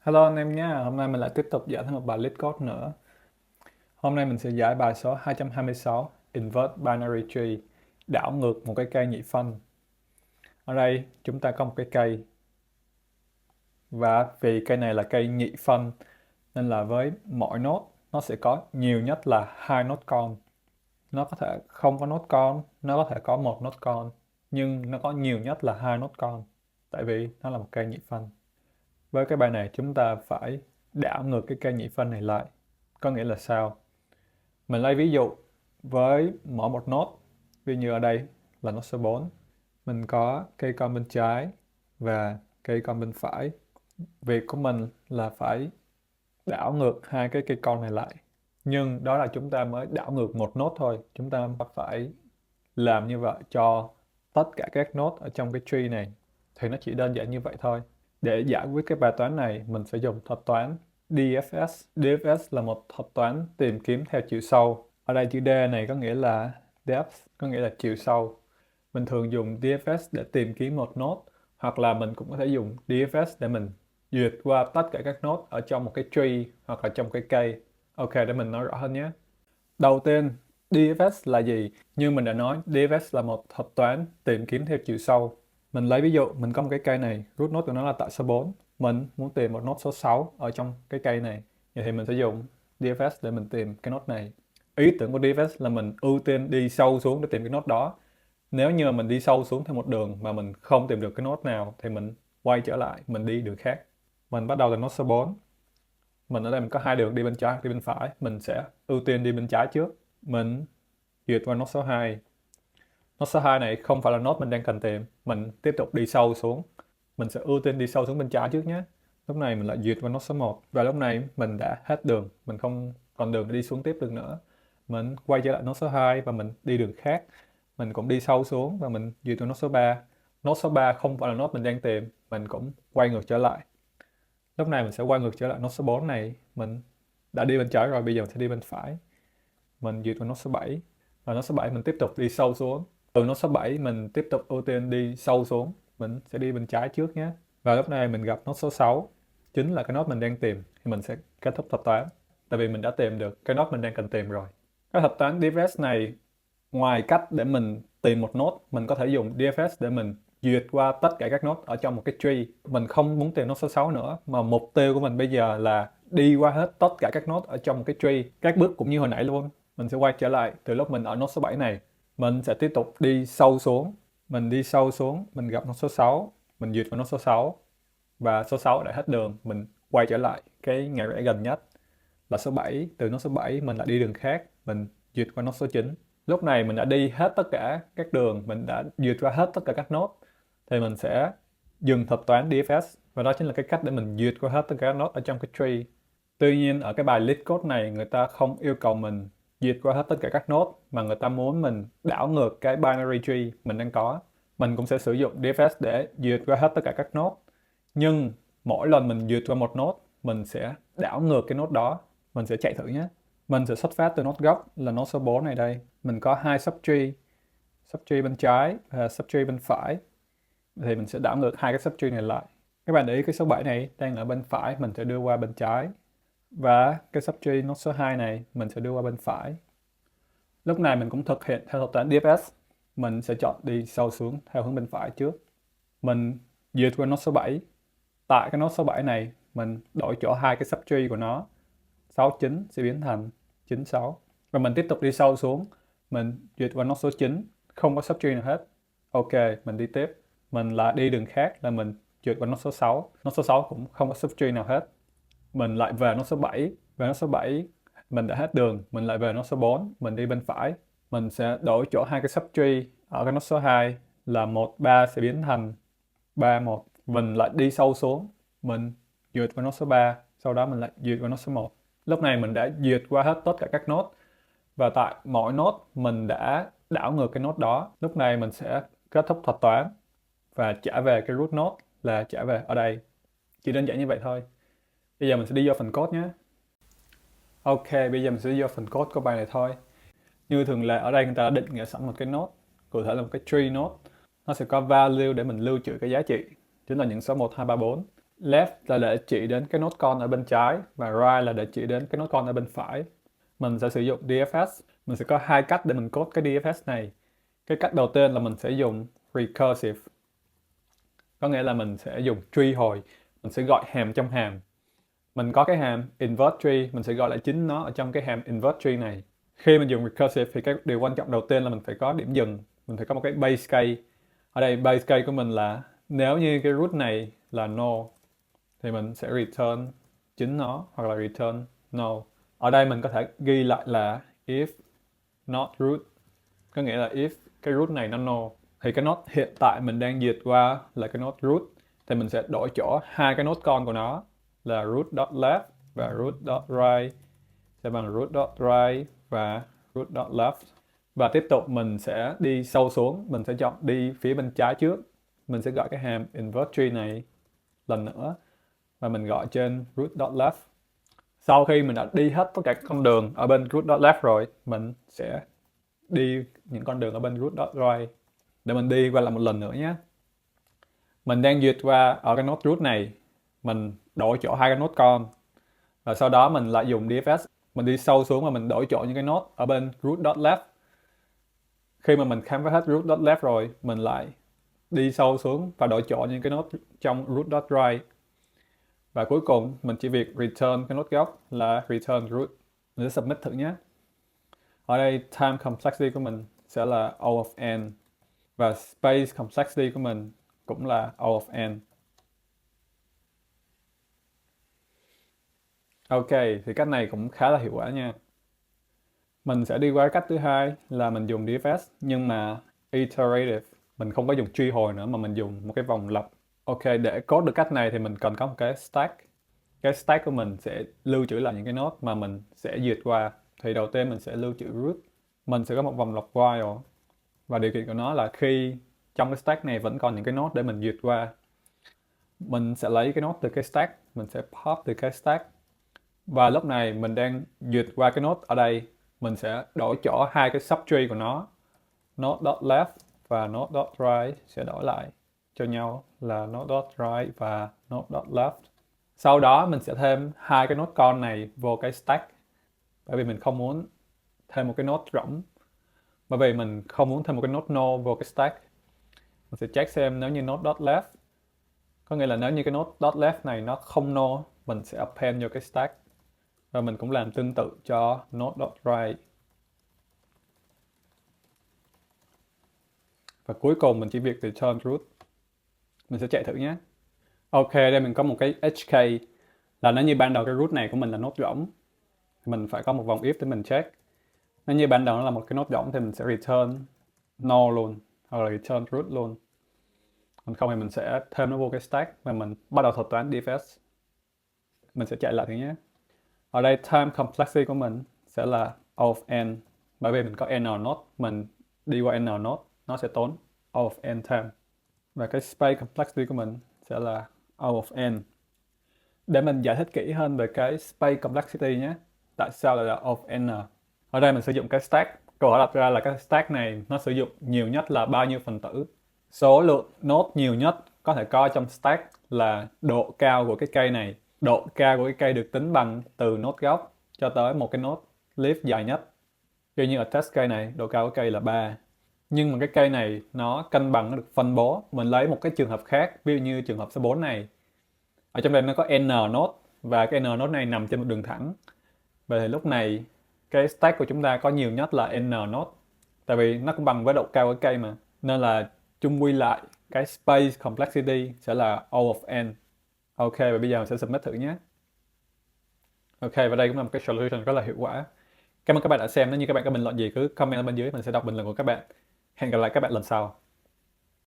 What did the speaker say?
Hello anh em nhé, hôm nay mình lại tiếp tục giải thêm một bài lead code nữa. Hôm nay mình sẽ giải bài số 226 Invert Binary Tree, đảo ngược một cái cây nhị phân. Ở đây chúng ta có một cái cây và vì cây này là cây nhị phân nên là với mỗi node nó sẽ có nhiều nhất là hai node con. Nó có thể không có node con, nó có thể có một node con, nhưng nó có nhiều nhất là hai node con tại vì nó là một cây nhị phân. Với cái bài này chúng ta phải đảo ngược cái cây nhị phân này lại. Có nghĩa là sao? Mình lấy ví dụ với mỗi một node, ví như ở đây là node số 4. Mình có cây con bên trái và cây con bên phải. Việc của mình là phải đảo ngược hai cái cây con này lại. Nhưng đó là chúng ta mới đảo ngược một node thôi. Chúng ta phải làm như vậy cho tất cả các node ở trong cái tree này. Thì nó chỉ đơn giản như vậy thôi. Để giải quyết cái bài toán này, mình sẽ dùng thuật toán DFS. DFS là một thuật toán tìm kiếm theo chiều sâu. Ở đây chữ D này có nghĩa là depth, có nghĩa là chiều sâu. Mình thường dùng DFS để tìm kiếm một node, hoặc là mình cũng có thể dùng DFS để mình duyệt qua tất cả các node ở trong một cái tree hoặc là trong cái cây. Ok, để mình nói rõ hơn nhé. Đầu tiên, DFS là gì? Như mình đã nói, DFS là một thuật toán tìm kiếm theo chiều sâu. Mình lấy ví dụ, mình có một cái cây này, root node của nó là tại số 4. Mình muốn tìm một node số 6 ở trong cái cây này. Vậy thì mình sẽ dùng DFS để mình tìm cái node này. Ý tưởng của DFS là mình ưu tiên đi sâu xuống để tìm cái node đó. Nếu như mình đi sâu xuống theo một đường mà mình không tìm được cái node nào thì mình quay trở lại, mình đi đường khác. Mình bắt đầu từ node số 4. Mình ở đây mình có hai đường đi bên trái, đi bên phải. Mình sẽ ưu tiên đi bên trái trước. Mình duyệt qua node số 2. Node số 2 này không phải là node mình đang cần tìm. Mình tiếp tục đi sâu xuống. Mình sẽ ưu tiên đi sâu xuống bên trái trước nhé. Lúc này mình lại duyệt qua node số 1. Và lúc này mình đã hết đường. Mình không còn đường để đi xuống tiếp được nữa. Mình quay trở lại node số 2 và mình đi đường khác. Mình cũng đi sâu xuống và mình duyệt qua node số 3. Node số 3 không phải là node mình đang tìm. Mình cũng quay ngược trở lại. Lúc này mình sẽ quay ngược trở lại node số 4 này. Mình đã đi bên trái rồi, bây giờ mình sẽ đi bên phải. Mình duyệt vào node số 7. Và node số 7 mình tiếp tục đi sâu xuống. Từ node số 7 mình tiếp tục ưu tiên đi sâu xuống. Mình sẽ đi bên trái trước nhé. Và lúc này mình gặp node số 6. Chính là cái node mình đang tìm. Thì mình sẽ kết thúc thuật toán. Tại vì mình đã tìm được cái node mình đang cần tìm rồi. Cái thuật toán DFS này, ngoài cách để mình tìm một node, mình có thể dùng DFS để mình duyệt qua tất cả các node ở trong một cái tree. Mình không muốn tìm node số 6 nữa, mà mục tiêu của mình bây giờ là đi qua hết tất cả các node ở trong một cái tree. Các bước cũng như hồi nãy luôn. Mình sẽ quay trở lại từ lúc mình ở node số 7 này. Mình sẽ tiếp tục đi sâu xuống. Mình đi sâu xuống, mình gặp node số 6. Mình duyệt vào node số 6. Và số 6 đã hết đường. Mình quay trở lại cái ngã rẽ gần nhất là số 7. Từ node số 7 mình lại đi đường khác. Mình duyệt qua node số 9. Lúc này mình đã đi hết tất cả các đường. Mình đã duyệt qua hết tất cả các node. Thì mình sẽ dừng thuật toán DFS. Và đó chính là cái cách để mình duyệt qua hết tất cả các node ở trong cái tree. Tuy nhiên ở cái bài lead code này, người ta không yêu cầu mình duyệt qua hết tất cả các node, mà người ta muốn mình đảo ngược cái binary tree mình đang có. Mình cũng sẽ sử dụng DFS để duyệt qua hết tất cả các node. Nhưng mỗi lần mình duyệt qua một node, mình sẽ đảo ngược cái node đó. Mình sẽ chạy thử nhé. Mình sẽ xuất phát từ node gốc là node số 4 này đây. Mình có hai subtree. Subtree bên trái và subtree bên phải. Thì mình sẽ đảo ngược hai cái subtree này lại. Các bạn để ý cái số 7 này đang ở bên phải, mình sẽ đưa qua bên trái. Và cái subtree node số 2 này mình sẽ đưa qua bên phải. Lúc này mình cũng thực hiện theo thuật toán DFS. Mình sẽ chọn đi sâu xuống theo hướng bên phải trước. Mình duyệt qua node số 7. Tại cái node số 7 này mình đổi chỗ hai cái subtree của nó. 69 sẽ biến thành 96. Và mình tiếp tục đi sâu xuống. Mình duyệt qua node số 9. Không có subtree nào hết. Ok, mình đi tiếp. Mình lại đi đường khác là mình duyệt qua node số 6. Node số 6 cũng không có subtree nào hết. Mình lại về node số 7. Về node số 7 mình đã hết đường. Mình lại về node số 4. Mình đi bên phải. Mình sẽ đổi chỗ hai cái subtree ở cái node số 2 là 1, 3 sẽ biến thành 3, 1. Mình lại đi sâu xuống. Mình duyệt vào node số 3. Sau đó mình lại duyệt vào node số 1. Lúc này mình đã duyệt qua hết tất cả các node. Và tại mỗi node mình đã đảo ngược cái node đó. Lúc này mình sẽ kết thúc thuật toán và trả về cái root node là trả về ở đây. Chỉ đơn giản như vậy thôi. Bây giờ mình sẽ đi vô phần code nhé. Ok, bây giờ mình sẽ đi vô phần code của bài này thôi. Như thường lệ ở đây người ta đã định nghĩa sẵn một cái node, cụ thể là một cái tree node. Nó sẽ có value để mình lưu trữ cái giá trị, chính là những số 1, 2, 3, 4. Left là để chỉ đến cái nốt con ở bên trái và right là để chỉ đến cái nốt con ở bên phải. Mình sẽ sử dụng DFS. Mình sẽ có hai cách để mình code cái DFS này. Cái cách đầu tiên là mình sẽ dùng recursive. Có nghĩa là mình sẽ dùng truy hồi. Mình sẽ gọi hàm trong hàm. Mình có cái hàm invert tree, mình sẽ gọi lại chính nó ở trong cái hàm invert tree này. Khi mình dùng recursive thì cái điều quan trọng đầu tiên là mình phải có điểm dừng. Mình phải có một cái base case. Ở đây base case của mình là nếu như cái root này là no thì mình sẽ return chính nó hoặc là return no. Ở đây mình có thể ghi lại là if not root, có nghĩa là if cái root này nó no thì cái node hiện tại mình đang duyệt qua là cái node root, thì mình sẽ đổi chỗ hai cái node con của nó là root.left và root.right sẽ bằng root.right và root.left. Và tiếp tục mình sẽ đi sâu xuống, mình sẽ chọn đi phía bên trái trước. Mình sẽ gọi cái hàm invert tree này lần nữa và mình gọi trên root.left. Sau khi mình đã đi hết tất cả các con đường ở bên root.left rồi, mình sẽ đi những con đường ở bên root.right. Để mình đi qua lại một lần nữa nhé. Mình đang duyệt qua ở cái node root này, mình đổi chỗ hai cái node con. Và sau đó mình lại dùng DFS, mình đi sâu xuống và mình đổi chỗ những cái node ở bên root.left. Khi mà mình khám phá hết root.left rồi, mình lại đi sâu xuống và đổi chỗ những cái node trong root.right. Và cuối cùng mình chỉ việc return cái node gốc là return root. Mình sẽ submit thử nhé. Ở đây time complexity của mình sẽ là O of n và space complexity của mình cũng là O of n. Ok, thì cách này cũng khá là hiệu quả nha. Mình sẽ đi qua cách thứ hai là mình dùng DFS nhưng mà iterative. Mình không có dùng truy hồi nữa mà mình dùng một cái vòng lặp. Ok, để code được cách này thì mình cần có một cái stack. Cái stack của mình sẽ lưu trữ lại những cái node mà mình sẽ duyệt qua. Thì đầu tiên mình sẽ lưu trữ root. Mình sẽ có một vòng lặp while. Và điều kiện của nó là khi trong cái stack này vẫn còn những cái node để mình duyệt qua. Mình sẽ lấy cái node từ cái stack. Mình sẽ pop từ cái stack. Và lúc này mình đang duyệt qua cái node ở đây. Mình sẽ đổi chỗ hai cái subtree của nó. Node.left và node.right sẽ đổi lại cho nhau là node.right và node.left. Sau đó mình sẽ thêm hai cái node con này vô cái stack. Bởi vì mình không muốn thêm một cái node rỗng. Bởi vì mình không muốn thêm một cái node no vô cái stack. Mình sẽ check xem nếu như node.left, có nghĩa là nếu như cái node.left này nó không no, mình sẽ append vô cái stack. Và mình cũng làm tương tự cho node.right. Và cuối cùng mình chỉ việc return root. Mình sẽ chạy thử nhé. Ok, đây mình có một cái HK là nếu như ban đầu cái root này của mình là node rỗng, mình phải có một vòng if để mình check. Nếu như ban đầu nó là một cái node rỗng thì mình sẽ return no luôn, hoặc là return root luôn. Còn không thì mình sẽ thêm nó vô cái stack và mình bắt đầu thuật toán DFS. Mình sẽ chạy lại thử nhé. Ở đây time complexity của mình sẽ là O of n. Bởi vì mình có n node, mình đi qua n node, nó sẽ tốn O of n time. Và cái space complexity của mình sẽ là O of n. Để mình giải thích kỹ hơn về cái space complexity nhé. Tại sao lại là O of n? Ở đây mình sử dụng cái stack. Câu hỏi đặt ra là cái stack này nó sử dụng nhiều nhất là bao nhiêu phần tử? Số lượng node nhiều nhất có thể có trong stack là độ cao của cái cây này. Độ cao của cái cây được tính bằng từ node gốc cho tới một cái node leaf dài nhất. Ví dụ như ở test cây này, độ cao của cây là 3. Nhưng mà cái cây này nó cân bằng, nó được phân bố. Mình lấy một cái trường hợp khác, ví dụ như trường hợp số 4 này. Ở trong đây nó có n node và cái n node này nằm trên một đường thẳng. Vậy thì lúc này cái stack của chúng ta có nhiều nhất là n node. Tại vì nó cũng bằng với độ cao của cây mà. Nên là chung quy lại cái space complexity sẽ là O of n. Ok, và bây giờ mình sẽ submit thử nhé. Ok, và đây cũng là một cái solution rất là hiệu quả. Cảm ơn các bạn đã xem. Nếu như các bạn có bình luận gì cứ comment ở bên dưới, mình sẽ đọc bình luận của các bạn. Hẹn gặp lại các bạn lần sau.